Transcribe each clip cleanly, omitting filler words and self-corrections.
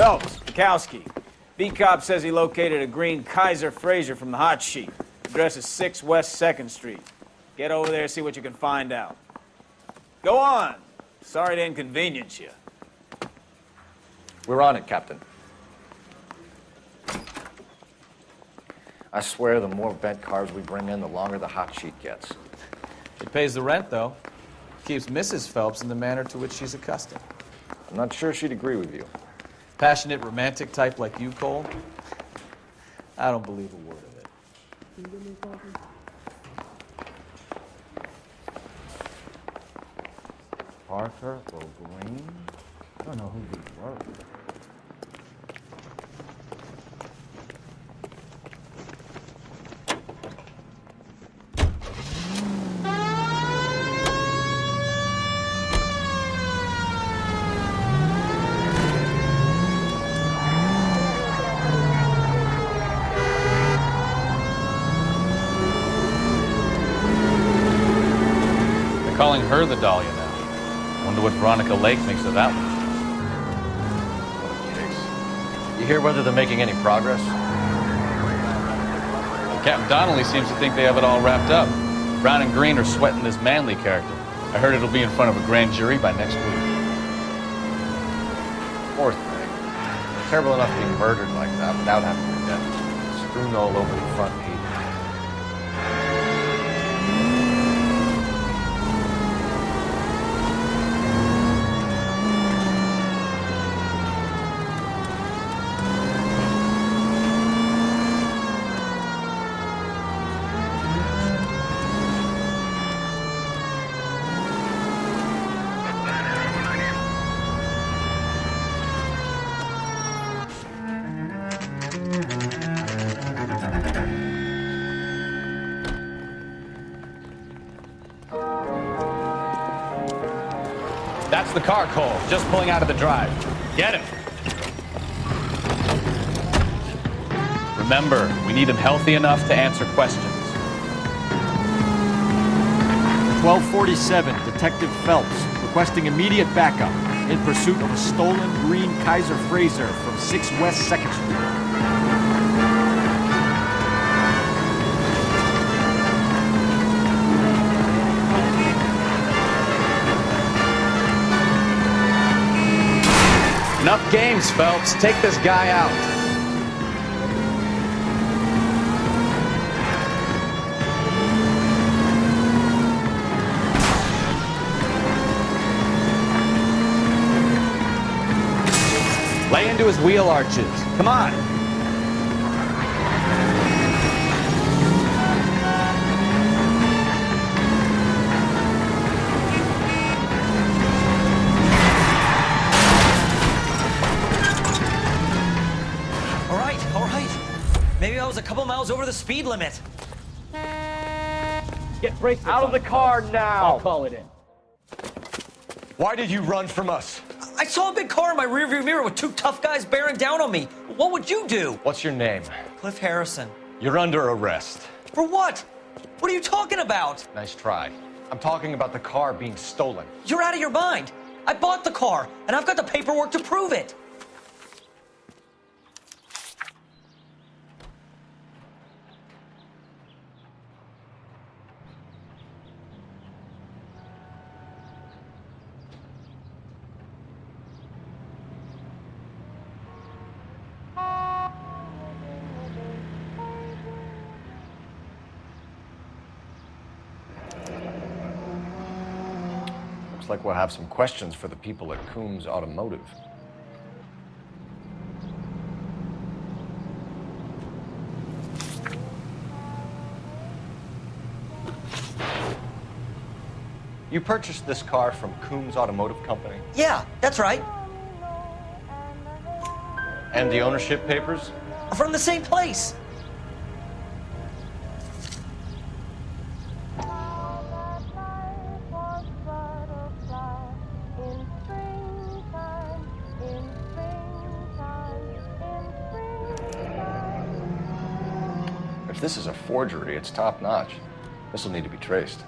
Phelps, Kowski. V-Cop says he located a green Kaiser Fraser from the hot sheet. Address is 6 West 2nd Street. Get over there, see what you can find out. Go on. Sorry to inconvenience you. We're on it, Captain. I swear the more bent cars we bring in, the longer the hot sheet gets. It pays the rent, though. Keeps Mrs. Phelps in the manner to which she's accustomed. I'm not sure she'd agree with you. Passionate, romantic type like you, Cole? I don't believe a word of it. Arthur or Green? I don't know who these were. They're calling her the Dahlia now. Wonder what Veronica Lake thinks of that one. You hear whether they're making any progress? Captain Donnelly seems to think they have it all wrapped up. Brown and Green are sweating this Manley character. I heard it'll be in front of a grand jury by next week. Poor thing. Terrible enough being murdered like that without having her death strewn all over the front page. That's the car, Cole. Just pulling out of the drive. Get him. Remember, we need him healthy enough to answer questions. 1247, Detective Phelps, requesting immediate backup in pursuit of a stolen green Kaiser Fraser from 6 West 2nd Street. Enough games, Phelps. Take this guy out. Lay into his wheel arches. Come on. Maybe I was a couple miles over the speed limit. Get brakes Out of the car now! I'll call it in. Why did you run from us? I saw a big car in my rearview mirror with 2 tough guys bearing down on me. What would you do? What's your name? Cliff Harrison. You're under arrest. For what? What are you talking about? Nice try. I'm talking about the car being stolen. You're out of your mind. I bought the car, and I've got the paperwork to prove it. Looks like we'll have some questions for the people at Coombs Automotive. You purchased this car from Coombs Automotive Company? Yeah, that's right. And the ownership papers? From the same place. If this is a forgery, it's top-notch. This will need to be traced.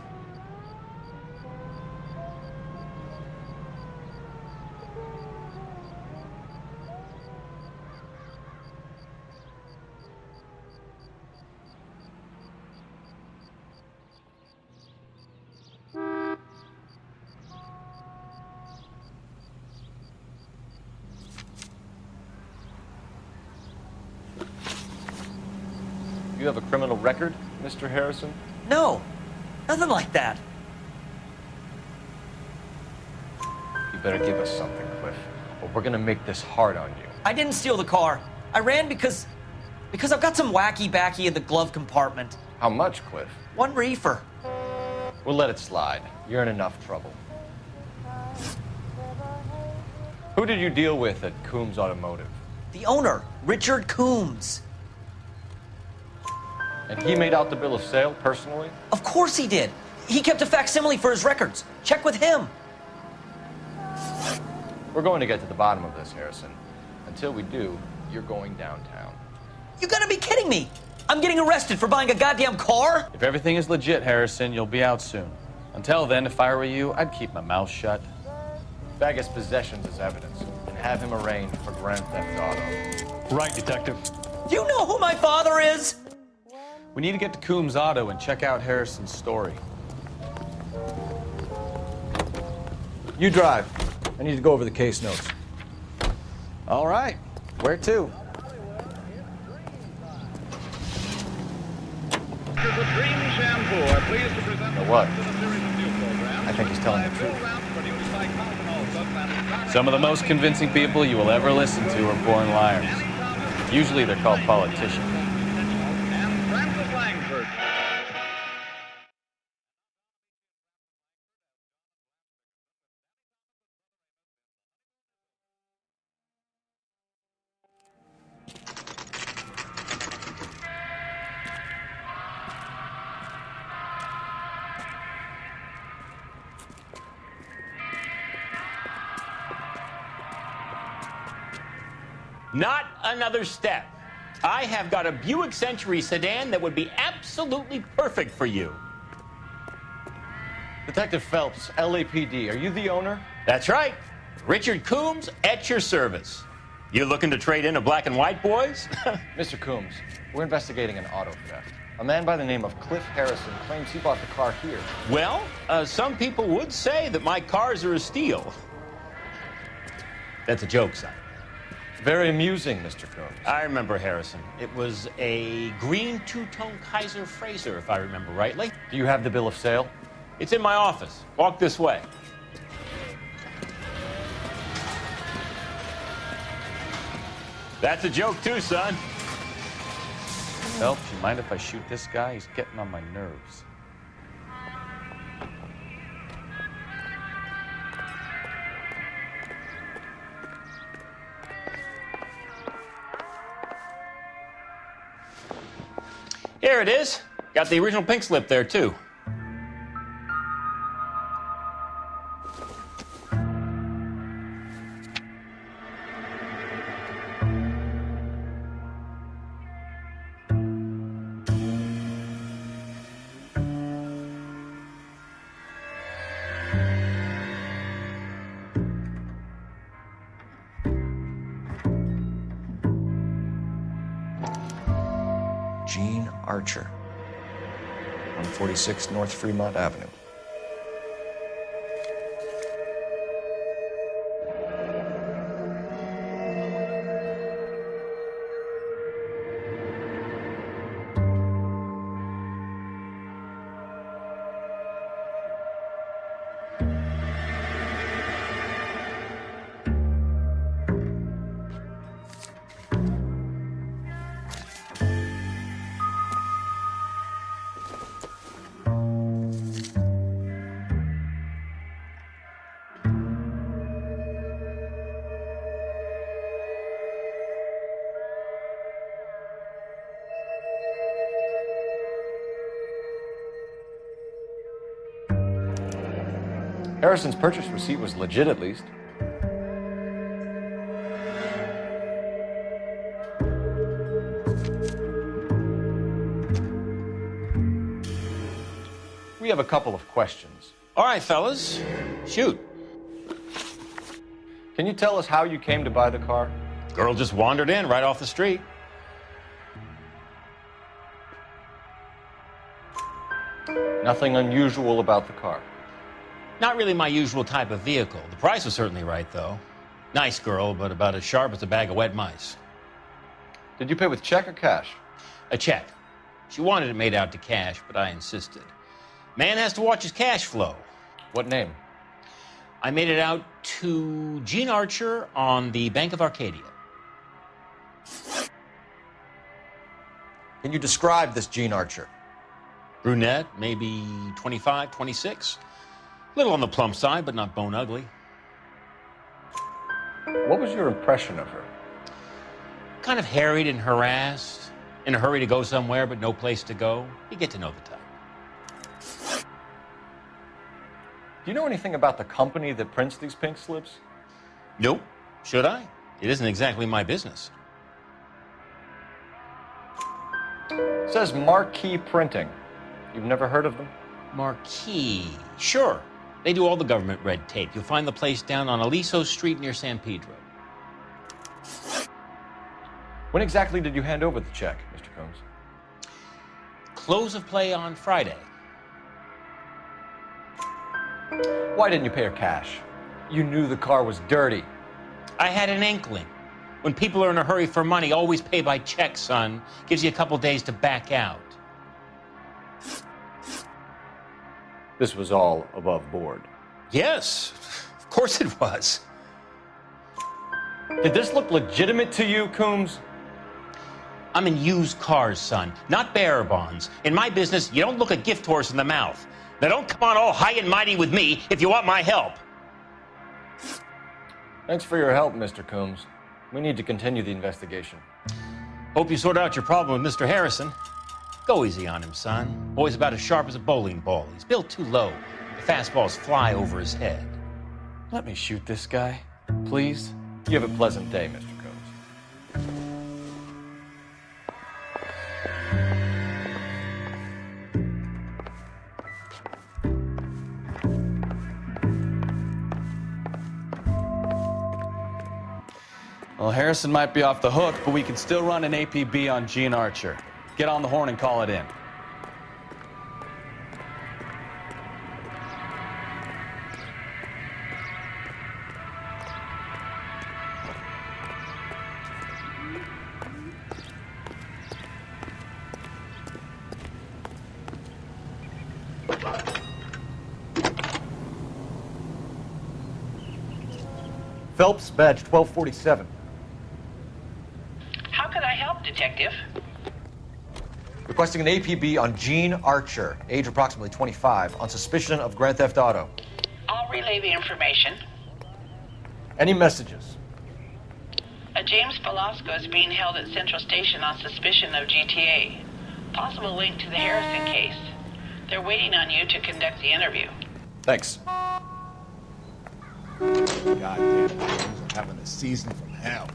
You have a criminal record, Mr. Harrison? No, nothing like that. You better give us something, Cliff, or we're gonna make this hard on you. I didn't steal the car. I ran because I've got some wacky backy in the glove compartment. How much, Cliff? 1 reefer. We'll let it slide. You're in enough trouble. Who did you deal with at Coombs Automotive? The owner, Richard Coombs. And he made out the bill of sale personally? Of course he did. He kept a facsimile for his records. Check with him. We're going to get to the bottom of this, Harrison. Until we do, you're going downtown. You gotta be kidding me. I'm getting arrested for buying a goddamn car? If everything is legit, Harrison, you'll be out soon. Until then, if I were you, I'd keep my mouth shut. Bag his possessions as evidence and have him arraigned for grand theft auto. Right, Detective. Do you know who my father is? We need to get to Coombs Auto and check out Harrison's story. You drive. I need to go over the case notes. All right. Where to? What? I think he's telling the truth. Some of the most convincing people you will ever listen to are born liars. Usually they're called politicians. Not another step. I have got a Buick Century sedan that would be absolutely perfect for you. Detective Phelps, LAPD, are you the owner? That's right. Richard Coombs at your service. You looking to trade in a black and white, boys? Mr. Coombs, we're investigating an auto theft. A man by the name of Cliff Harrison claims he bought the car here. Well, some people would say that my cars are a steal. That's a joke, son. Very amusing, Mr. Coombs. I remember Harrison. It was a green two-tone Kaiser Frazer, if I remember rightly. Do you have the bill of sale? It's in my office. Walk this way. That's a joke too, son. Phelps, you mind if I shoot this guy? He's getting on my nerves. Here it is. Got the original pink slip there, too. Gene Archer, 146 North Fremont Avenue. Harrison's purchase receipt was legit, at least. We have a couple of questions. All right, fellas. Shoot. Can you tell us how you came to buy the car? Girl just wandered in right off the street. Nothing unusual about the car. Not really my usual type of vehicle. The price was certainly right, though. Nice girl, but about as sharp as a bag of wet mice. Did you pay with check or cash? A check. She wanted it made out to cash, but I insisted. Man has to watch his cash flow. What name? I made it out to Gene Archer on the Bank of Arcadia. Can you describe this Gene Archer? Brunette, maybe 25, 26. A little on the plump side, but not bone ugly. What was your impression of her? Kind of harried and harassed, in a hurry to go somewhere, but no place to go. You get to know the type. Do you know anything about the company that prints these pink slips? Nope. Should I? It isn't exactly my business. It says Marquee Printing. You've never heard of them? Marquis. Sure. They do all the government red tape. You'll find the place down on Aliso Street near San Pedro. When exactly did you hand over the check, Mr. Combs? Close of play on Friday. Why didn't you pay her cash? You knew the car was dirty. I had an inkling. When people are in a hurry for money, always pay by check, son. Gives you a couple days to back out. This was all above board. Yes, of course it was. Did this look legitimate to you, Coombs? I'm in used cars, son, not bearer bonds. In my business, you don't look a gift horse in the mouth. Now don't come on all high and mighty with me if you want my help. Thanks for your help, Mr. Coombs. We need to continue the investigation. Hope you sort out your problem with Mr. Harrison. Go easy on him, son. Boy's about as sharp as a bowling ball. He's built too low. The fastballs fly over his head. Let me shoot this guy, please. You have a pleasant day, Mr. Combs. Well, Harrison might be off the hook, but we can still run an APB on Gene Archer. Get on the horn and call it in. Phelps, badge 1247. How could I help, Detective? Requesting an APB on Gene Archer, age approximately 25, on suspicion of Grand Theft Auto. I'll relay the information. Any messages? A James Velasco is being held at Central Station on suspicion of GTA. Possible link to the Harrison case. They're waiting on you to conduct the interview. Thanks. Goddamn, I'm having a season from hell.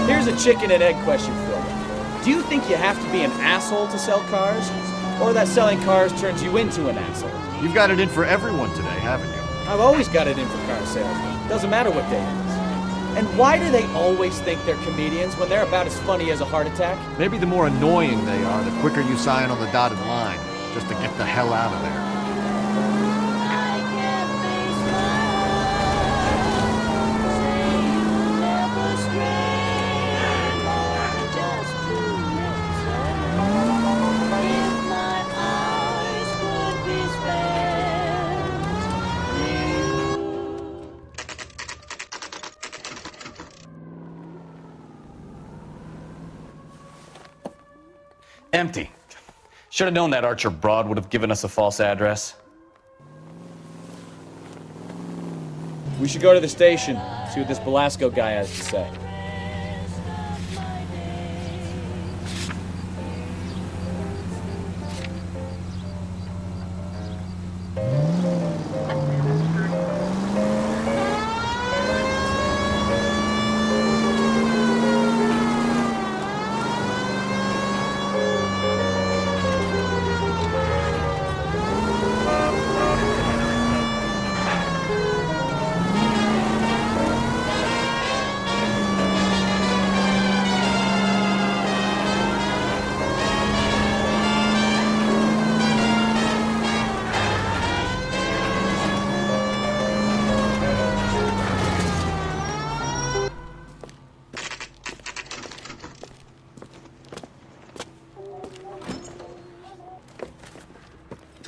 Here's a chicken and egg question for you. Do you think you have to be an asshole to sell cars? Or that selling cars turns you into an asshole? You've got it in for everyone today, haven't you? I've always got it in for car salesmen. Doesn't matter what day it is. And why do they always think they're comedians when they're about as funny as a heart attack? Maybe the more annoying they are, the quicker you sign on the dotted line, just to get the hell out of there. Empty. Should have known that Archer broad would have given us a false address. We should go to the station, see what this Velasco guy has to say.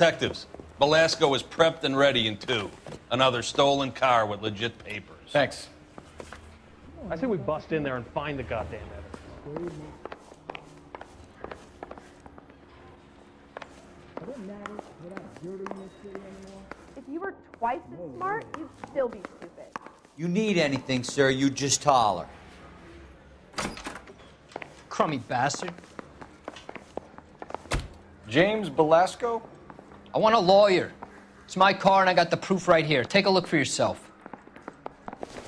Detectives, Belasco is prepped and ready in 2. Another stolen car with legit papers. Thanks. I say we bust in there and find the goddamn evidence. If you were twice as smart, you'd still be stupid. You need anything, sir, you just holler. Crummy bastard. James Belasco? I want a lawyer. It's my car and I got the proof right here. Take a look for yourself.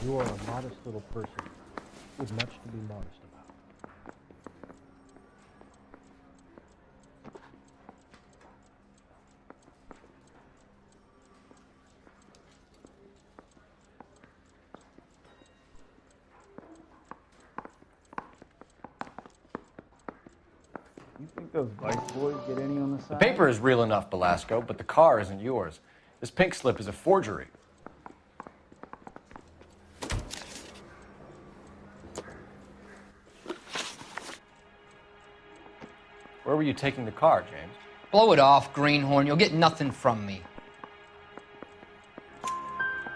You are a modest little person with much to be modest about. You think those Vice boys get any on the side? The paper is real enough, Belasco, but the car isn't yours. This pink slip is a forgery. Where were you taking the car, James? Blow it off, greenhorn. You'll get nothing from me.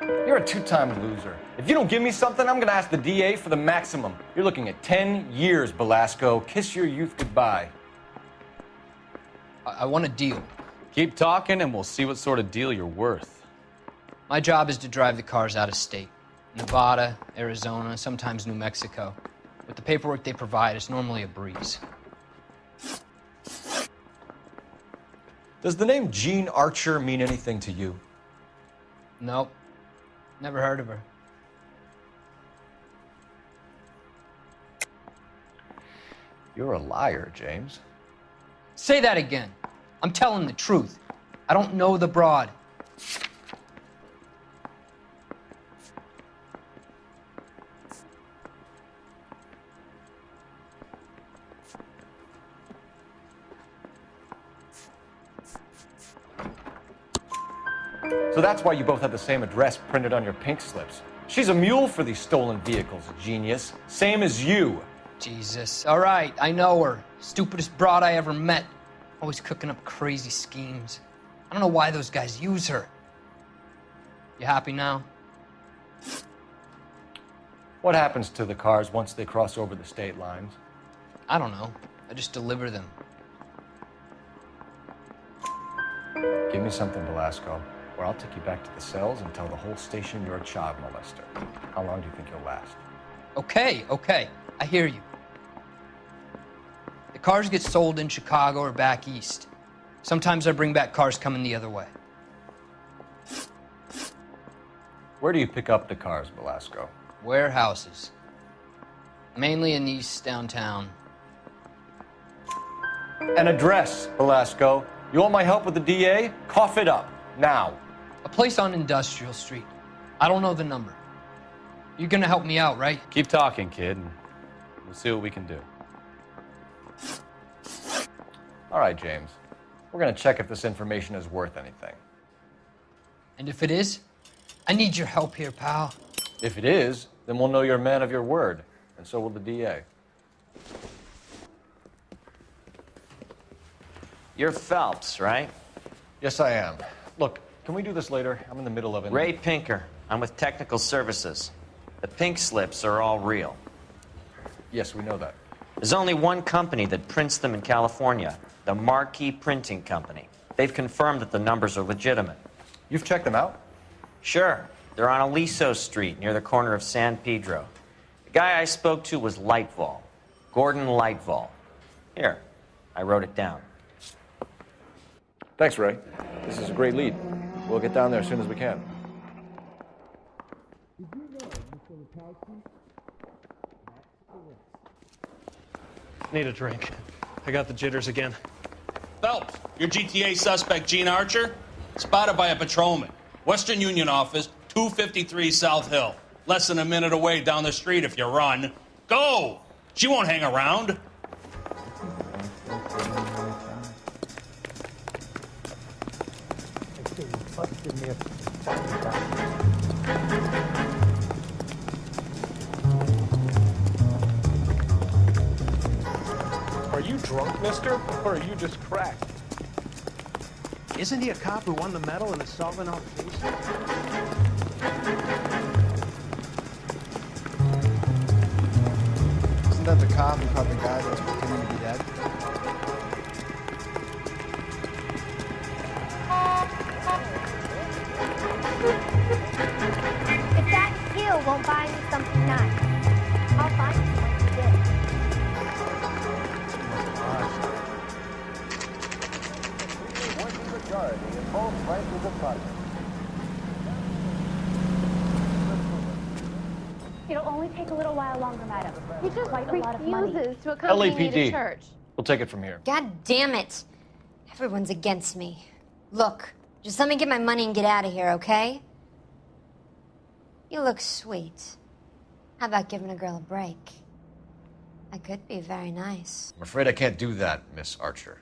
You're a two-time loser. If you don't give me something, I'm gonna ask the DA for the maximum. You're looking at 10 years, Belasco. Kiss your youth goodbye. I want a deal. Keep talking and we'll see what sort of deal you're worth. My job is to drive the cars out of state. Nevada, Arizona, sometimes New Mexico. With the paperwork they provide, it's normally a breeze. Does the name Jean Archer mean anything to you? Nope. Never heard of her. You're a liar, James. Say that again. I'm telling the truth. I don't know the broad. So that's why you both have the same address printed on your pink slips. She's a mule for these stolen vehicles, genius. Same as you. Jesus. All right, I know her. Stupidest broad I ever met. Always cooking up crazy schemes. I don't know why those guys use her. You happy now? What happens to the cars once they cross over the state lines? I don't know. I just deliver them. Give me something, Belasco, or I'll take you back to the cells and tell the whole station you're a child molester. How long do you think you'll last? Okay. I hear you. The cars get sold in Chicago or back east. Sometimes I bring back cars coming the other way. Where do you pick up the cars, Belasco? Warehouses. Mainly in East downtown. An address, Belasco. You want my help with the DA? Cough it up, now. A place on Industrial Street. I don't know the number. You're gonna help me out, right? Keep talking, kid, and we'll see what we can do. All right, James. We're gonna check if this information is worth anything. And if it is, I need your help here, pal. If it is, then we'll know you're a man of your word, and so will the DA. You're Phelps, right? Yes, I am. Look, can we do this later? I'm in the middle of it. Ray Pinker. I'm with Technical Services. The pink slips are all real. Yes, we know that. There's only one company that prints them in California, the Marquee Printing Company. They've confirmed that the numbers are legitimate. You've checked them out? Sure. They're on Aliso Street, near the corner of San Pedro. The guy I spoke to was Lightval. Gordon Lightval. Here, I wrote it down. Thanks, Ray. This is a great lead. We'll get down there as soon as we can. Need a drink. I got the jitters again. Phelps, your GTA suspect, Jean Archer, spotted by a patrolman. Western Union office, 253 South Hill. Less than a minute away down the street if you run. Go! She won't hang around. Are you drunk, mister? Or are you just cracked? Isn't he a cop who won the medal in the solving all cases? Isn't that the cop who caught the guy that's pretending to be dead? If that skill won't buy me something nice, I'll find something good. It'll only take a little while longer, madam. He just refuses to accompany me to LAPD. church. We'll take it from here. God damn it. Everyone's against me. Look, just let me get my money and get out of here, okay? You look sweet. How about giving a girl a break? I could be very nice. I'm afraid I can't do that, Miss Archer.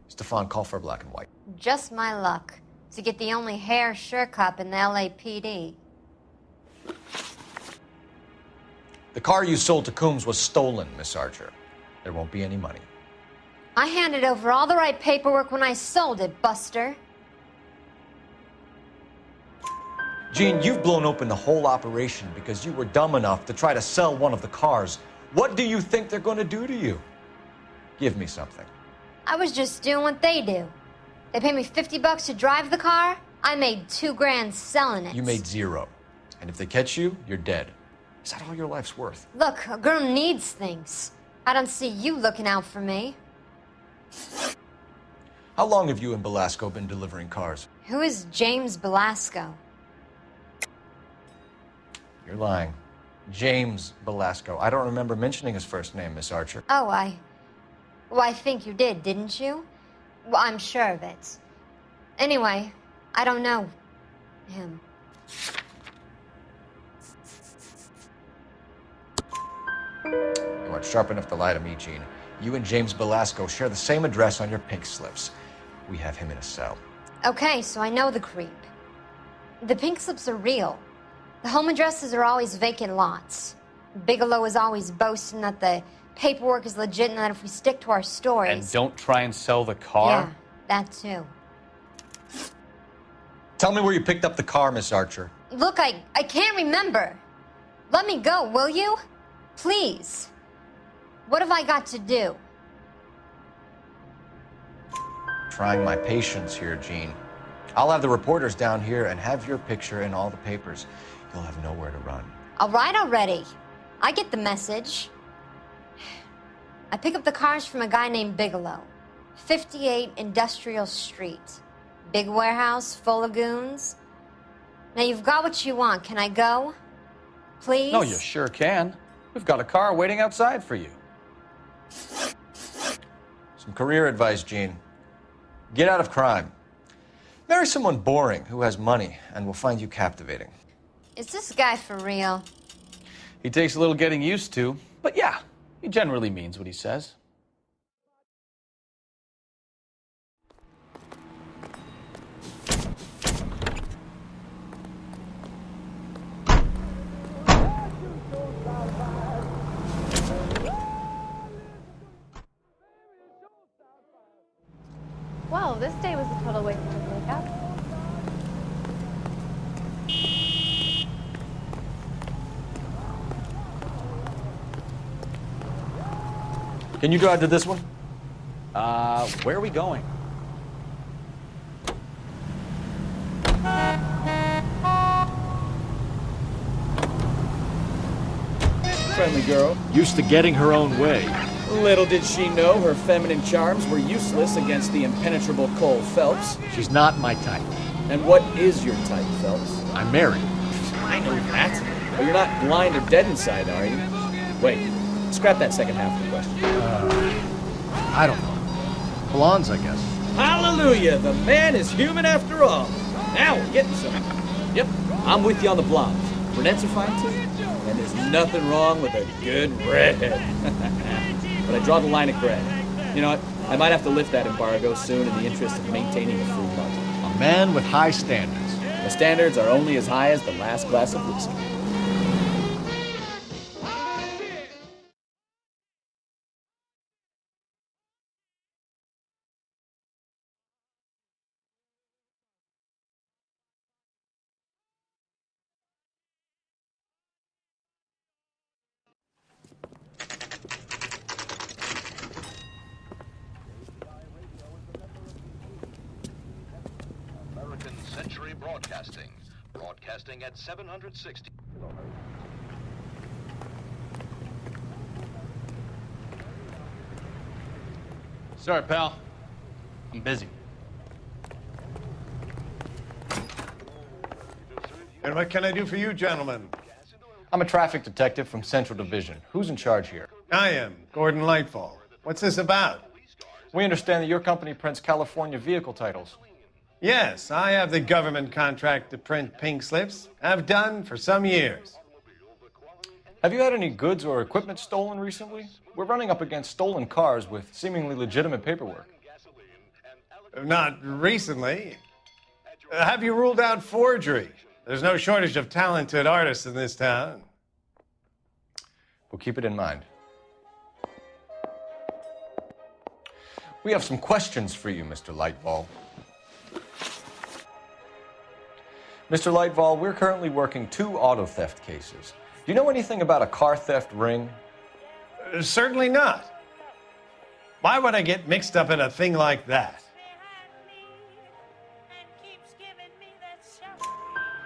Stefan, call for black and white. Just my luck to get the only hair sure cop in the LAPD. The car you sold to Coombs was stolen, Miss Archer. There won't be any money. I handed over all the right paperwork when I sold it, Buster. Gene, you've blown open the whole operation because you were dumb enough to try to sell one of the cars. What do you think they're going to do to you? Give me something. I was just doing what they do. They paid me $50 to drive the car. I made $2 grand selling it. You made zero. And if they catch you, you're dead. Is that all your life's worth? Look, a girl needs things. I don't see you looking out for me. How long have you and Belasco been delivering cars? Who is James Belasco? You're lying. James Belasco. I don't remember mentioning his first name, Miss Archer. Oh, Well, I think you did, didn't you? Well, I'm sure of it. Anyway, I don't know him. You aren't sharp enough to lie to me, Gene. You and James Belasco share the same address on your pink slips. We have him in a cell. Okay, so I know the creep. The pink slips are real. The home addresses are always vacant lots. Bigelow is always boasting that the paperwork is legit and that if we stick to our stories... And don't try and sell the car? Yeah, that too. Tell me where you picked up the car, Miss Archer. Look, I can't remember. Let me go, will you? Please. What have I got to do? Trying my patience here, Gene. I'll have the reporters down here and have your picture in all the papers. You'll have nowhere to run. All right already. I get the message. I pick up the cars from a guy named Bigelow. 58 Industrial Street. Big warehouse, full of goons. Now you've got what you want. Can I go? Please? No, you sure can. We've got a car waiting outside for you. Some career advice, Gene. Get out of crime. Marry someone boring who has money and will find you captivating. Is this guy for real? He takes a little getting used to, but yeah, he generally means what he says. Whoa, this day was a total waste of makeup. Can you drive to this one? Where are we going? Friendly girl. Used to getting her own way. Little did she know her feminine charms were useless against the impenetrable Cole Phelps. She's not my type. And what is your type, Phelps? I'm married. I know that. But you're not blind or dead inside, are you? Wait, scrap that second half of the question. I don't know. Blondes, I guess. Hallelujah! The man is human after all. Now we're getting somewhere. Yep, I'm with you on the blondes. Brunettes are fine too. And there's nothing wrong with a good redhead. But I draw the line at gray. You know what? I might have to lift that embargo soon in the interest of maintaining a free market. A man with high standards. The standards are only as high as the last glass of whiskey. broadcasting. Broadcasting at 760. Sorry, pal. I'm busy. And what can I do for you, gentlemen? I'm a traffic detective from Central Division. Who's in charge here? I am, Gordon Lightfall. What's this about? We understand that your company prints California vehicle titles. Yes, I have the government contract to print pink slips. I've done for some years. Have you had any goods or equipment stolen recently? We're running up against stolen cars with seemingly legitimate paperwork. Not recently. Have you ruled out forgery? There's no shortage of talented artists in this town. We'll keep it in mind. We have some questions for you, Mr. Lightfall. Mr. Lightfall, we're currently working 2 auto theft cases. Do you know anything about a car theft ring? Certainly not. Why would I get mixed up in a thing like that?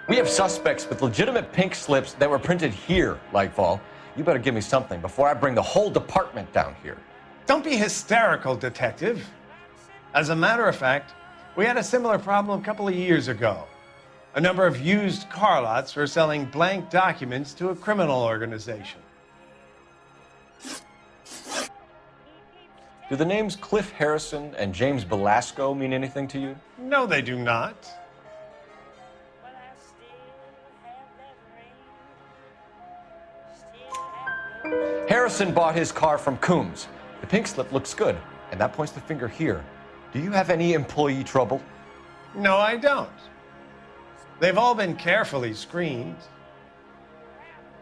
We have suspects with legitimate pink slips that were printed here, Lightfall. You better give me something before I bring the whole department down here. Don't be hysterical, detective. As a matter of fact, we had a similar problem a couple of years ago. A number of used car lots were selling blank documents to a criminal organization. Do the names Cliff Harrison and James Belasco mean anything to you? No, they do not. Harrison bought his car from Coombs. The pink slip looks good, and that points the finger here. Do you have any employee trouble? No, I don't. They've all been carefully screened.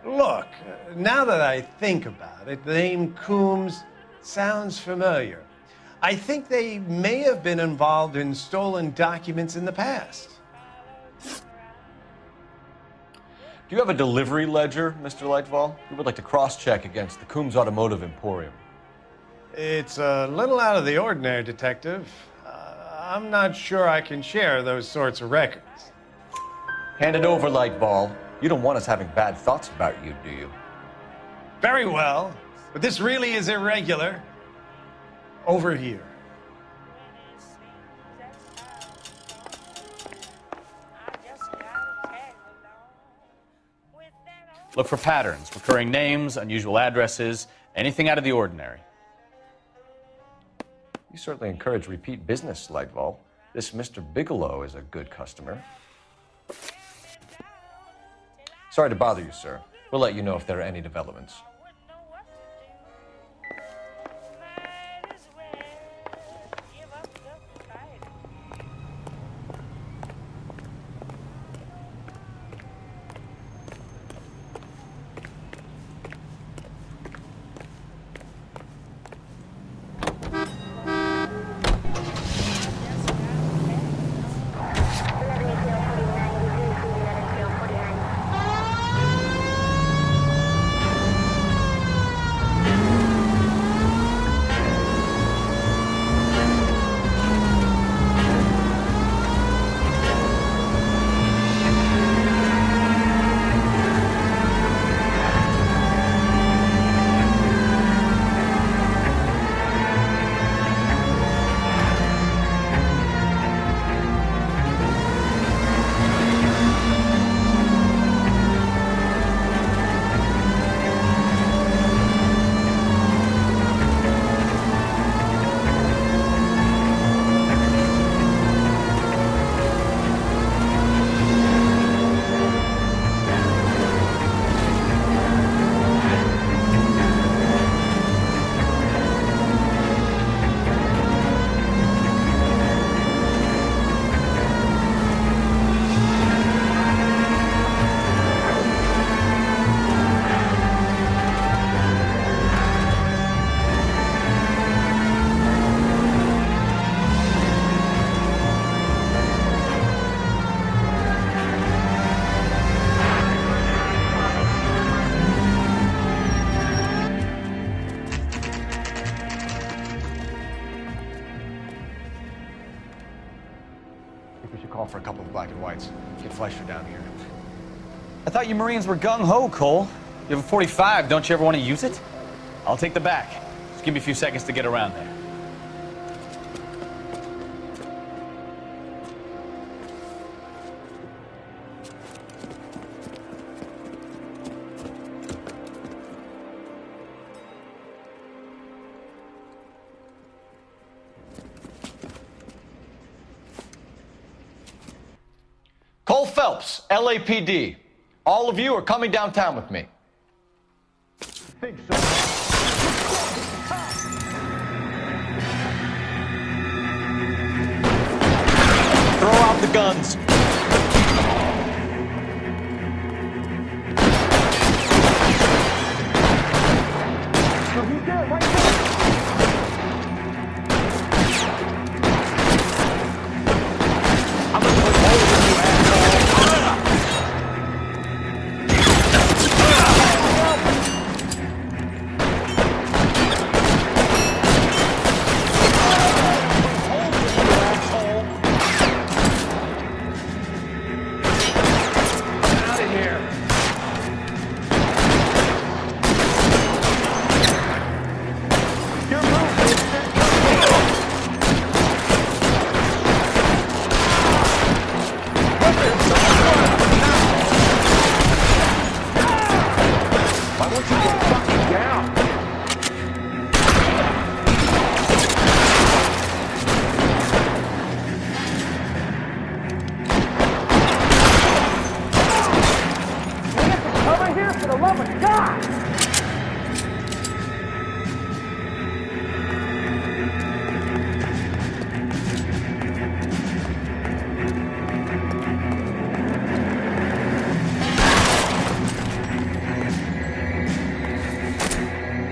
Look, now that I think about it, the name Coombs sounds familiar. I think they may have been involved in stolen documents in the past. Do you have a delivery ledger, Mr. Lightfall? We would like to cross-check against the Coombs Automotive Emporium. It's a little out of the ordinary, Detective. I'm not sure I can share those sorts of records. Hand it over, Lightfall. You don't want us having bad thoughts about you, do you? Very well, but this really is irregular. Over here. Look for patterns, recurring names, unusual addresses, anything out of the ordinary. You certainly encourage repeat business, Lightfall. This Mr. Bigelow is a good customer. Sorry to bother you, sir. We'll let you know if there are any developments. couple of black and whites. Get Fleischer down here. I thought you Marines were gung-ho, Cole. You have a 45, don't you ever want to use it? I'll take the back. Just give me a few seconds to get around there. Cole Phelps, LAPD. All of you are coming downtown with me. Throw out the guns.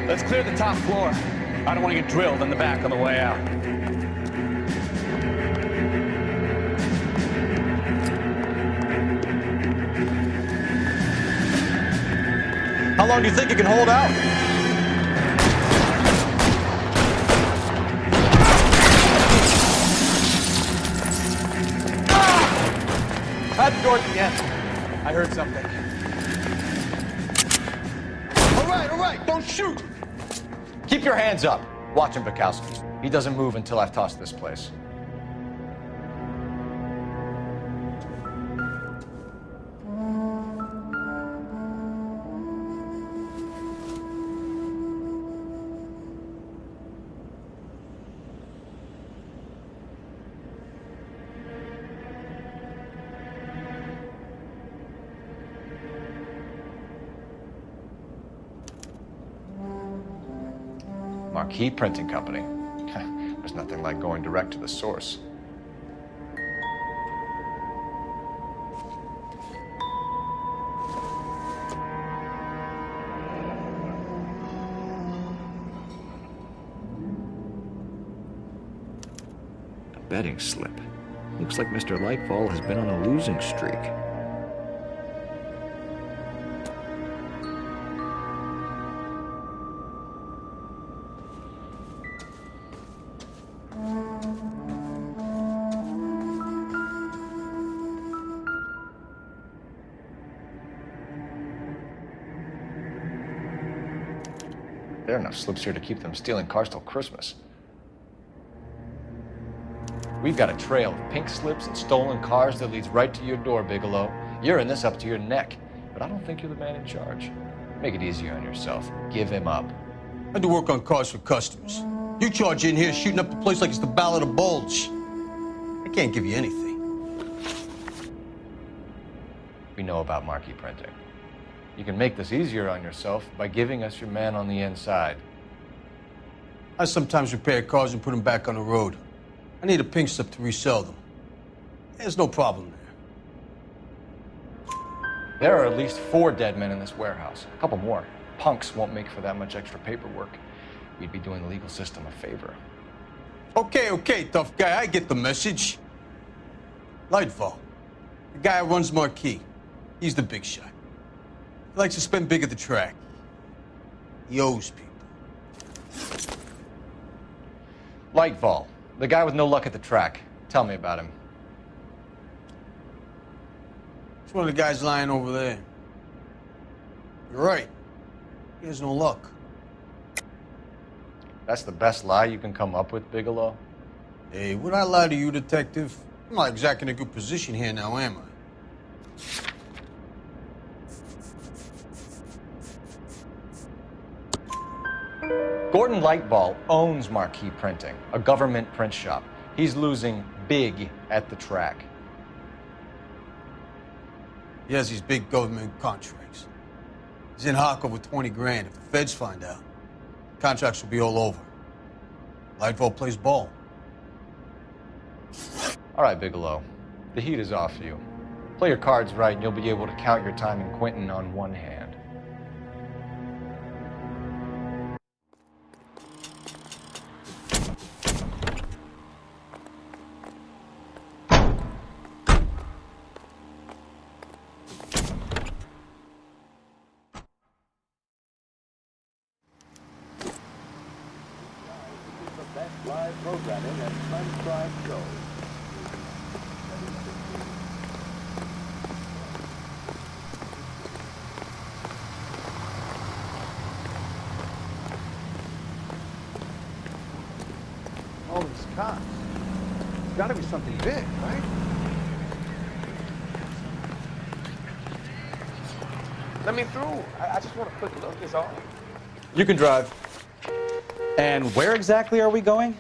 Let's clear the top floor. I don't want to get drilled in the back on the way out. How long do you think you can hold out? At the door at the end. I heard something. All right, don't shoot! Keep your hands up. Watch him, Bukowski. He doesn't move until I've tossed this place. Marquee Printing Company. There's nothing like going direct to the source. A betting slip. Looks like Mr. Lightfall has been on a losing streak. There are enough slips here to keep them stealing cars till Christmas. We've got a trail of pink slips and stolen cars that leads right to your door, Bigelow. You're in this up to your neck, but I don't think you're the man in charge. Make it easier on yourself. Give him up. I do work on cars for customers. You charge in here shooting up the place like it's the Ballad of Bulge. I can't give you anything. We know about marquee printing. You can make this easier on yourself by giving us your man on the inside. I sometimes repair cars and put them back on the road. I need a pink slip to resell them. There's no problem there. There are at least 4 dead men in this warehouse. A couple more. Punks won't make for that much extra paperwork. We'd be doing the legal system a favor. Okay, tough guy. I get the message. Lightfall, the guy who runs Marquee. He's the big shot. He likes to spend big at the track. He owes people. Lightfall, the guy with no luck at the track. Tell me about him. It's one of the guys lying over there. You're right. He has no luck. That's the best lie you can come up with, Bigelow? Hey, would I lie to you, detective? I'm not exactly in a good position here now, am I? Gordon Lightball owns Marquee Printing, a government print shop. He's losing big at the track. He has these big government contracts. He's in hock over 20 grand. If the feds find out, contracts will be all over. Lightfall plays ball. All right, Bigelow. The heat is off you. Play your cards right and you'll be able to count your time in Quentin on one hand. Live programming and transcribed shows. All these cops. It's gotta be something big, right? Let me through. I just want a quick look, is all. You can drive. And where exactly are we going?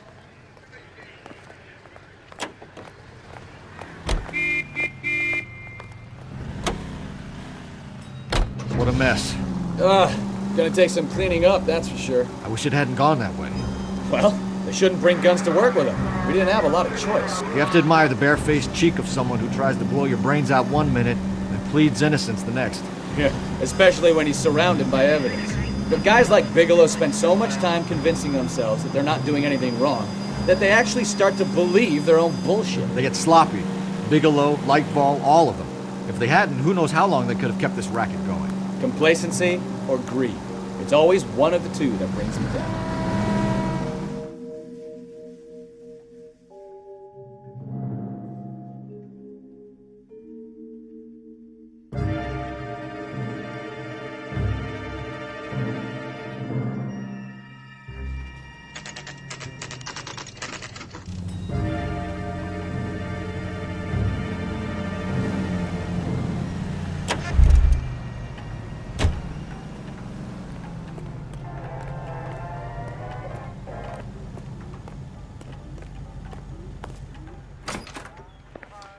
What a mess. Gonna take some cleaning up, that's for sure. I wish it hadn't gone that way. Well, they shouldn't bring guns to work with them. We didn't have a lot of choice. You have to admire the barefaced cheek of someone who tries to blow your brains out one minute and pleads innocence the next. Yeah, especially when he's surrounded by evidence. But guys like Bigelow spend so much time convincing themselves that they're not doing anything wrong, that they actually start to believe their own bullshit. They get sloppy. Bigelow, Lightball, all of them. If they hadn't, who knows how long they could have kept this racket going. Complacency or greed. It's always one of the two that brings them down.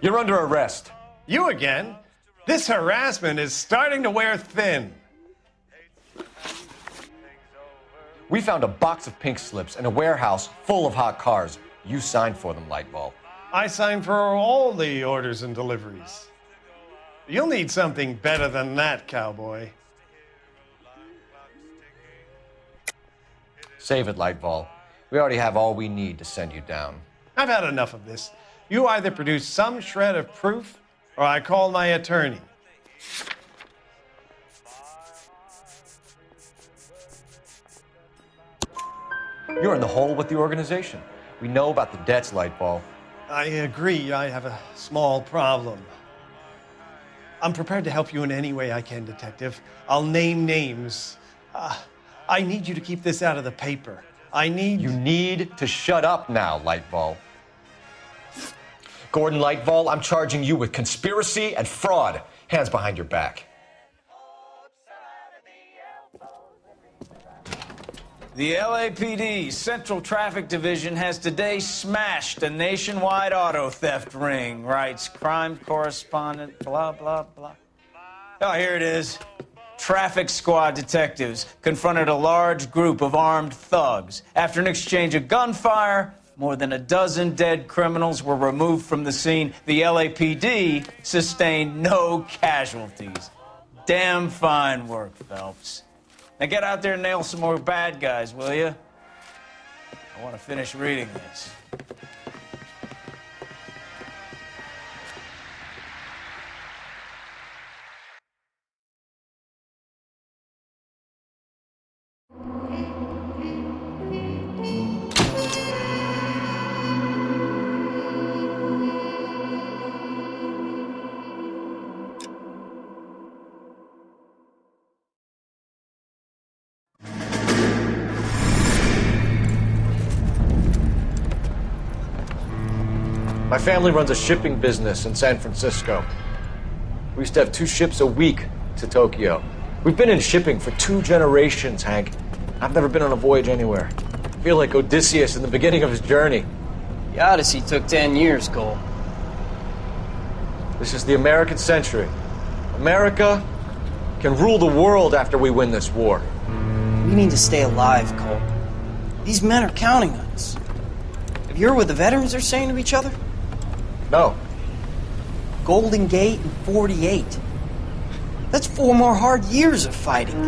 You're under arrest. You again? This harassment is starting to wear thin. We found a box of pink slips in a warehouse full of hot cars. You signed for them, Lightball. I signed for all the orders and deliveries. You'll need something better than that, cowboy. Save it, Lightball. We already have all we need to send you down. I've had enough of this. You either produce some shred of proof, or I call my attorney. You're in the hole with the organization. We know about the debts, Lightball. I agree, I have a small problem. I'm prepared to help you in any way I can, Detective. I'll name names. I need you to keep this out of the paper. You need to shut up now, Lightball. Gordon Lightball, I'm charging you with conspiracy and fraud. Hands behind your back. The LAPD Central Traffic Division has today smashed a nationwide auto theft ring, writes crime correspondent, blah, blah, blah. Oh, here it is. Traffic squad detectives confronted a large group of armed thugs. After an exchange of gunfire, more than a dozen dead criminals were removed from the scene. The LAPD sustained no casualties. Damn fine work, Phelps. Now get out there and nail some more bad guys, will you? I want to finish reading this. My family runs a shipping business in San Francisco. We used to have 2 ships a week to Tokyo. We've been in shipping for 2 generations, Hank. I've never been on a voyage anywhere. I feel like Odysseus in the beginning of his journey. The Odyssey took 10 years, Cole. This is the American century. America can rule the world after we win this war. We need to stay alive, Cole. These men are counting on us. Have you heard what the veterans are saying to each other? No. Golden Gate and 48. That's 4 more hard years of fighting.